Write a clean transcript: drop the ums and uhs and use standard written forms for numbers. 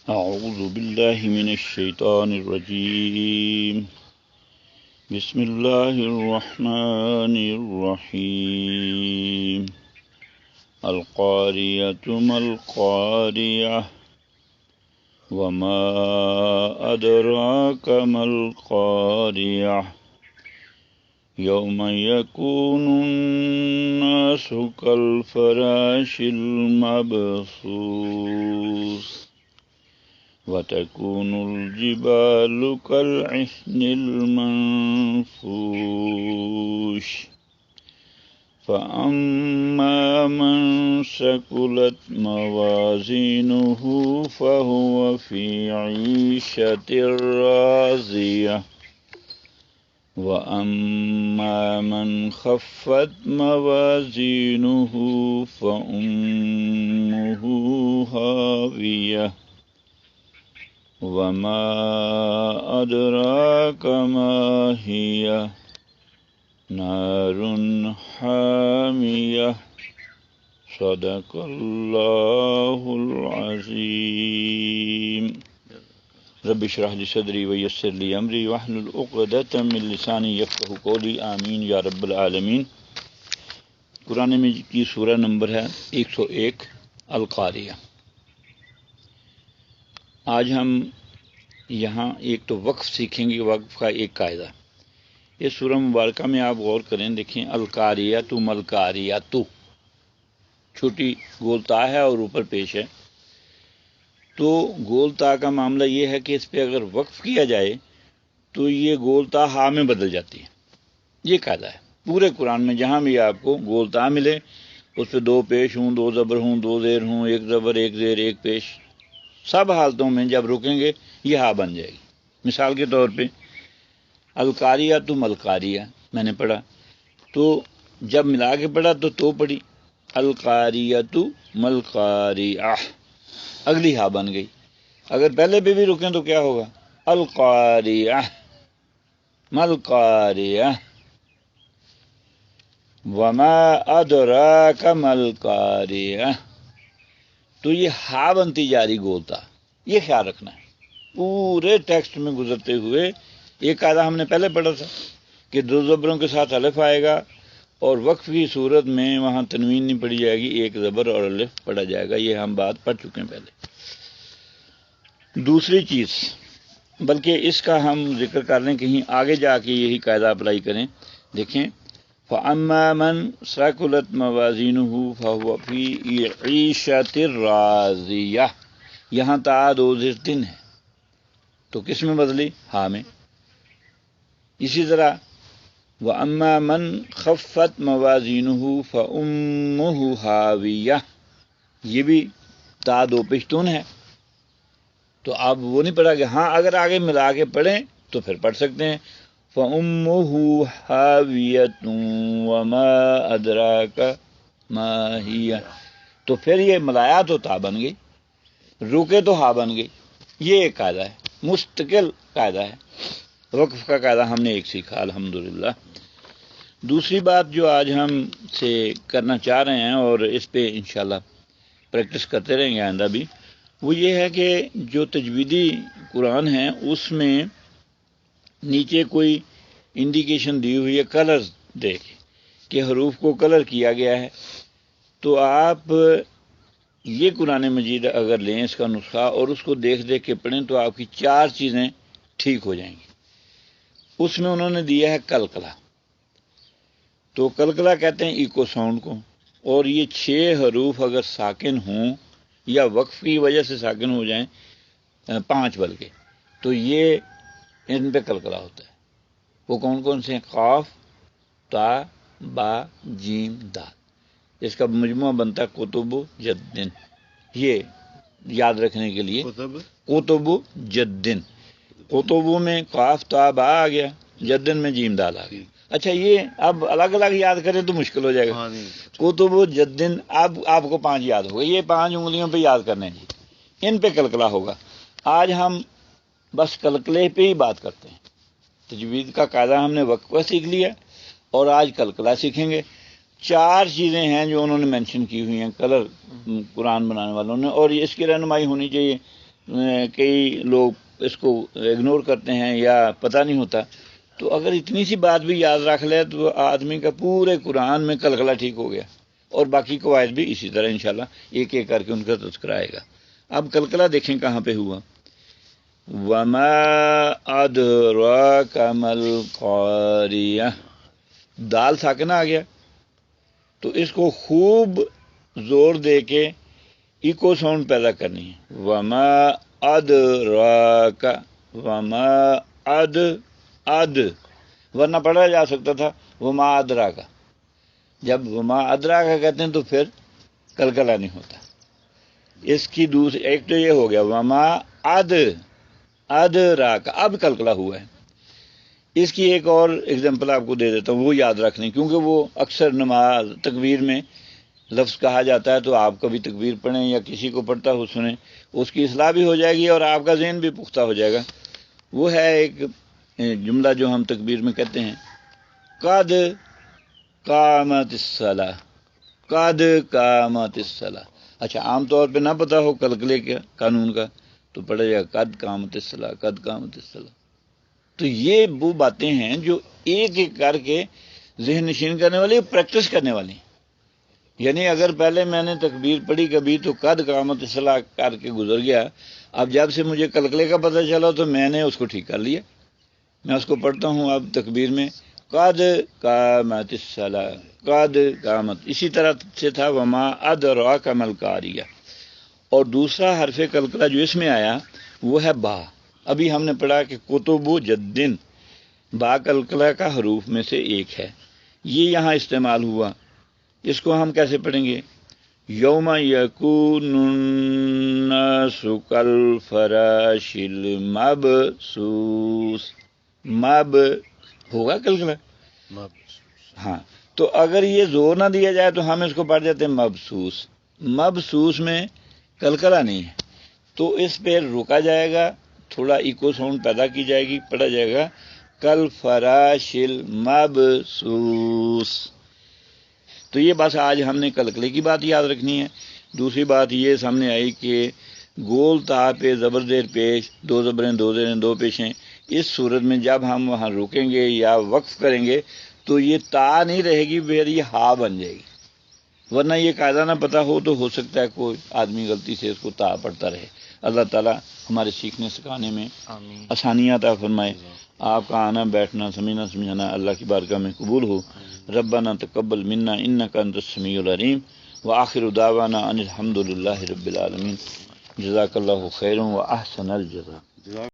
أعوذ بالله من الشيطان الرجيم. بسم الله الرحمن الرحيم. القارية ما القارية وما أدراك ما القارية يوم يكون الناس كالفراش المبثوث وتكون الجبال كالعهن المنفوش فأما من ثقلت موازينه فهو في عيشة راضية وأما من خفت موازينه فأمه هاوية وما أدراك ما هي نار حامية صدق الله العظيم. رب اشرح لي صدري ويسر لي أمري واحلل عقدة من لساني يفقهوا قولي آمین یا رب العالمین. قرآن مجید کی سورہ نمبر ہے 101 القاریہ. آج ہم یہاں ایک تو وقف سیکھیں گے، وقف کا ایک قاعدہ. اس سورہ مبارکہ میں آپ غور کریں، دیکھیں القاریہ تو ملکاریہ تو چھوٹی گول تا ہے اور اوپر پیش ہے. تو گول تا کا معاملہ یہ ہے کہ اس پہ اگر وقف کیا جائے تو یہ گول تا ہا میں بدل جاتی ہے. یہ قاعدہ ہے پورے قرآن میں، جہاں بھی آپ کو گول تا ملے اس پہ دو پیش ہوں، دو زبر ہوں، دو زیر ہوں، ایک زبر ایک زیر ایک پیش، سب حالتوں میں جب رکیں گے یہ ہا بن جائے گی. مثال کے طور پہ القاریہ تو ملکاریہ میں نے پڑھا، تو جب ملا کے پڑھا تو پڑھی القاریہ تو ملکاریہ، اگلی ہا بن گئی. اگر پہلے پہ بھی رکیں تو کیا ہوگا؟ القاریہ ملکاریہ وما ادراک ملکاریہ. تو یہ ہا بنتی جا رہی گولتا، یہ خیال رکھنا ہے. پورے ٹیکسٹ میں گزرتے ہوئے ایک قاعدہ ہم نے پہلے پڑھا تھا کہ دو زبروں کے ساتھ الف آئے گا اور وقف کی صورت میں وہاں تنوین نہیں پڑھی جائے گی، ایک زبر اور الف پڑھا جائے گا. یہ ہم بات پڑھ چکے ہیں پہلے. دوسری چیز، بلکہ اس کا ہم ذکر کر لیں، کہیں آگے جا کے یہی قاعدہ اپلائی کریں. دیکھیں فَأَمَّا مَنْ ثَقُلَتْ مَوَازِينُهُ فَهُوَ فِي عِيشَةٍ رَاضِيَةٍ، یہاں تا دو زیر تن ہے تو کس میں بدلی؟ ہا میں. اسی طرح وَأَمَّا مَنْ خَفَّتْ مَوَازِينُهُ فَأُمُّهُ هَاوِيَةٌ، یہ بھی تا دو پشتون ہے. تو آپ وہ نہیں پڑھا کہ ہاں اگر آگے ملا کے پڑھیں تو پھر پڑھ سکتے ہیں فَأُمُّهُ هَاوِيَةٌ وَمَا أَدْرَاكَ مَا هِيَ، تو پھر یہ ملایا تو تا بن گئی، رکے تو ہا بن گئی. یہ ایک قاعدہ ہے، مستقل قاعدہ ہے. وقف کا قاعدہ ہم نے ایک سیکھا الحمدللہ. دوسری بات جو آج ہم سے کرنا چاہ رہے ہیں اور اس پہ انشاءاللہ پریکٹس کرتے رہیں گے آئندہ بھی، وہ یہ ہے کہ جو تجویدی قرآن ہے اس میں نیچے کوئی انڈیکیشن دی ہوئی ہے کلرز دے کے کہ حروف کو کلر کیا گیا ہے، تو آپ یہ قرآن مجید اگر لیں اس کا نسخہ اور اس کو دیکھ دیکھ کے پڑھیں تو آپ کی چار چیزیں ٹھیک ہو جائیں گی. اس میں انہوں نے دیا ہے کلکلا، تو کلکلا کہتے ہیں ایکو ساؤنڈ کو، اور یہ 6 حروف اگر ساکن ہوں یا وقف کی وجہ سے ساکن ہو جائیں، 5 بلکہ، تو یہ ان پہ کلکلا ہوتا ہے. وہ کون کون سے ہیں؟ قاف، تا، با، جیم، دال. اس کا مجموعہ بنتا ہے کتب جدن. یہ یاد رکھنے کے لیے کتب جدن، کتب میں قاف تا با آ گیا، جدن میں جیم دال آ گیا. اچھا یہ اب الگ الگ یاد کریں تو مشکل ہو جائے گا. کتب جدن اب آپ کو 5 یاد ہوگا، یہ 5 انگلیوں پہ یاد کرنے ہیں، ان پہ کلکلا ہوگا. آج ہم بس کلکلے پہ ہی بات کرتے ہیں. تجوید کا قاعدہ ہم نے وقفہ سیکھ لیا اور آج کلکلا سیکھیں گے. 4 چیزیں ہیں جو انہوں نے مینشن کی ہوئی ہیں کلر قرآن بنانے والوں نے، اور اس کی رہنمائی ہونی چاہیے کئی لوگ اس کو اگنور کرتے ہیں یا پتہ نہیں ہوتا، تو اگر اتنی سی بات بھی یاد رکھ لے تو آدمی کا پورے قرآن میں قلقلہ ٹھیک ہو گیا، اور باقی قواعد بھی اسی طرح انشاءاللہ ایک ایک کر کے ان کا تذکرہ آئے گا۔ اب قلقلہ دیکھیں کہاں پہ ہوا، وما ادراک ما القاریہ، دال ساکنہ آ گیا تو اس کو خوب زور دے کے ایکو ساؤنڈ پیدا کرنی ہے، وما ادراک، وما اد، ورنہ پڑھا جا سکتا تھا وما ادراک، جب وما ادراک کہتے ہیں تو پھر قلقلہ نہیں ہوتا۔ اس کی دوسری ایک تو یہ ہو گیا وما ادراک، اب قلقلہ ہوا ہے۔ اس کی ایک اور اگزامپل آپ کو دے دیتا ہوں، وہ یاد رکھ لیں، کیونکہ وہ اکثر نماز تکبیر میں لفظ کہا جاتا ہے، تو آپ کبھی تکبیر پڑھیں یا کسی کو پڑھتا ہو سنیں، اس کی اصلاح بھی ہو جائے گی اور آپ کا ذہن بھی پختہ ہو جائے گا۔ وہ ہے ایک جملہ جو ہم تکبیر میں کہتے ہیں، قد قامت الصلاۃ، قد قامت الصلاۃ۔ اچھا عام طور پہ نہ پتہ ہو قلقلے کے قانون کا تو پڑھا جائے گا قد قامت الصلاۃ، قد قامت الصلاۃ۔ تو یہ وہ باتیں ہیں جو ایک ایک کر کے ذہن نشین کرنے والی، پریکٹس کرنے والی۔ یعنی اگر پہلے میں نے تکبیر پڑھی کبھی تو قد قامت الصلاۃ کر کے گزر گیا، اب جب سے مجھے قلقلے کا پتہ چلا تو میں نے اس کو ٹھیک کر لیا، میں اس کو پڑھتا ہوں اب تکبیر میں قد قامت الصلاۃ، قد قامت۔ اسی طرح سے تھا وما ادراک ما القاریہ۔ اور دوسرا حرف قلقلہ جو اس میں آیا وہ ہے با۔ ابھی ہم نے پڑھا کہ کتب و جدن، با قلقلہ کا حروف میں سے ایک ہے، یہ یہاں استعمال ہوا۔ اس کو ہم کیسے پڑھیں گے، یوم یکون الناس کالفراش المبثوث، مب ہوگا قلقلہ، ہاں، تو اگر یہ زور نہ دیا جائے تو ہم اس کو پڑھ جاتے ہیں مبثوث۔ مبثوث میں قلقلہ نہیں ہے تو اس پہ رکا جائے گا، تھوڑا ایکو ساؤنڈ پیدا کی جائے گی، پڑھا جائے گا کالفراش المبثوث۔ تو یہ بس آج ہم نے قلقلے کی بات یاد رکھنی ہے۔ دوسری بات یہ سامنے آئی کہ گول تا پہ زبر زیر پیش، دو زبریں دو زیریں دو پیشیں، اس صورت میں جب ہم وہاں رکیں گے یا وقف کریں گے تو یہ تا نہیں رہے گی، پھر یہ ہا بن جائے گی، ورنہ یہ قاعدہ نہ پتہ ہو تو سکتا ہے کوئی آدمی غلطی سے اس کو تا پڑھتا رہے۔ اللہ تعالیٰ ہمارے سیکھنے سکھانے میں آسانیاں عطا فرمائے، آپ کا آنا بیٹھنا سمجھنا سمجھانا اللہ کی بارگاہ میں قبول ہو۔ ربنا تقبل منا انک انت السمیع العلیم، وآخر دعوانا ان الحمد للہ رب العالمین۔ جزاک اللہ خیر و احسن الجزاء۔